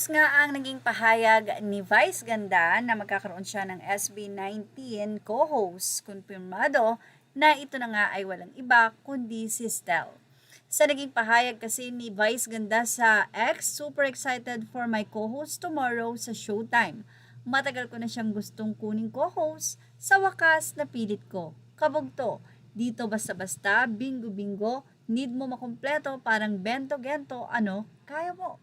Matapos nga ang naging pahayag ni Vice Ganda na magkakaroon siya ng SB19 co-host, kumpirmado na ito na nga ay walang iba kundi si Stel. Sa naging pahayag kasi ni Vice Ganda sa X, super excited for my co-host tomorrow sa Showtime. Matagal ko na siyang gustong kuning co-host, sa wakas napilit ko. Kabog to, dito basta-basta, bingo-bingo, need mo makumpleto parang bento-gento, ano, kaya mo.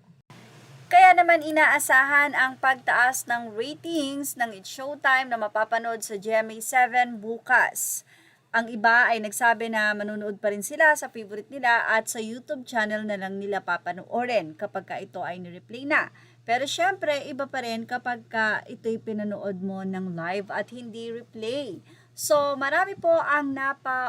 Kaya naman inaasahan ang pagtaas ng ratings ng It's Showtime na mapapanood sa GMA7 bukas. Ang iba ay nagsabi na manunood pa rin sila sa favorite nila at sa YouTube channel na lang nila papanoorin kapag ka ito ay ni-replay na. Pero syempre, iba pa rin kapag ka ito'y pinanood mo ng live at hindi replay. So, marami po ang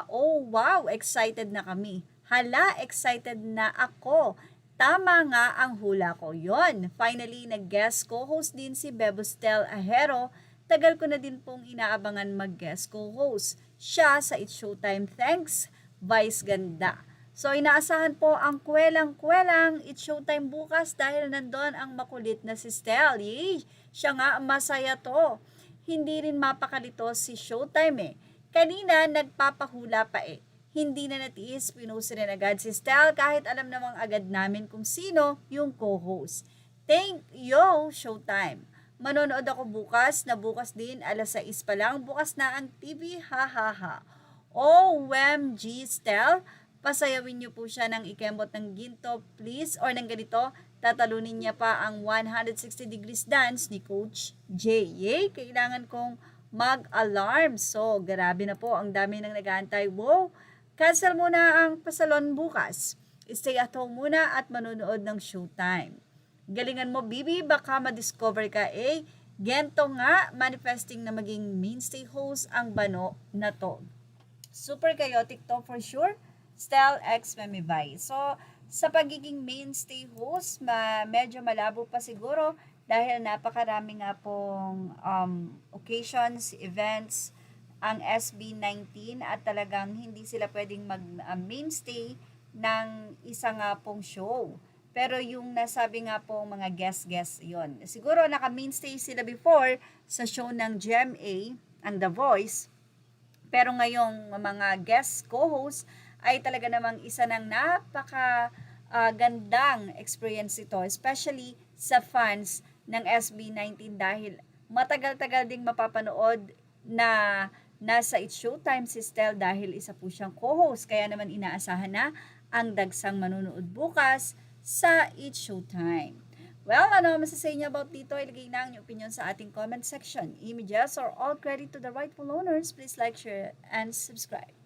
oh wow, excited na kami. Hala, excited na ako. Tama nga ang hula ko. Yon, finally nag-guest co-host din si Bebostel Ahero. Tagal ko na din pong inaabangan mag-guest co-host. Siya sa It's Showtime. Thanks, Vice Ganda. So inaasahan po ang kwelang-kwelang It's Showtime bukas dahil nandun ang makulit na si Stel. Yay! Siya nga masaya to. Hindi rin mapakalito si Showtime eh. Kanina nagpapahula pa eh. Hindi na natiis, pinost rin agad si Stel kahit alam namang agad namin kung sino yung co-host. Thank you, Showtime. Manonood ako bukas, na bukas din, alas 6 pa lang, bukas na ang TV, ha ha ha. OMG, Stel, pasayawin niyo po siya ng ikembot ng ginto, please, or ng ganito, tatalunin niya pa ang 160 degrees dance ni Coach J. Yay, kailangan kong mag-alarm. So, grabe na po, ang dami nang nag-aantay. Wow! Cancel muna ang pasalon bukas. Stay at home muna at manonood ng Showtime. Galingan mo, Bibi, baka ma-discover ka eh. Gento nga, manifesting na maging mainstay host ang bano na to. Super chaotic to for sure. Stel X Memibay. So, sa pagiging mainstay host, medyo malabo pa siguro dahil napakarami nga pong occasions, events, ang SB19 at talagang hindi sila pwedeng mag-mainstay ng isa nga pong show. Pero yung nasabi nga pong mga guest yon. Siguro naka-mainstay sila before sa show ng GMA, ang The Voice. Pero ngayong mga guest co-host ay talaga namang isa ng gandang experience ito, especially sa fans ng SB19 dahil matagal-tagal ding mapapanood na nasa It's Showtime si Stel dahil isa po siyang co-host. Kaya naman inaasahan na ang dagsang manunood bukas sa It's Showtime. Well, ano masasay niyo about dito? Ilagay na ang inyong opinion sa ating comment section. Images or all credit to the rightful owners. Please like, share, and subscribe.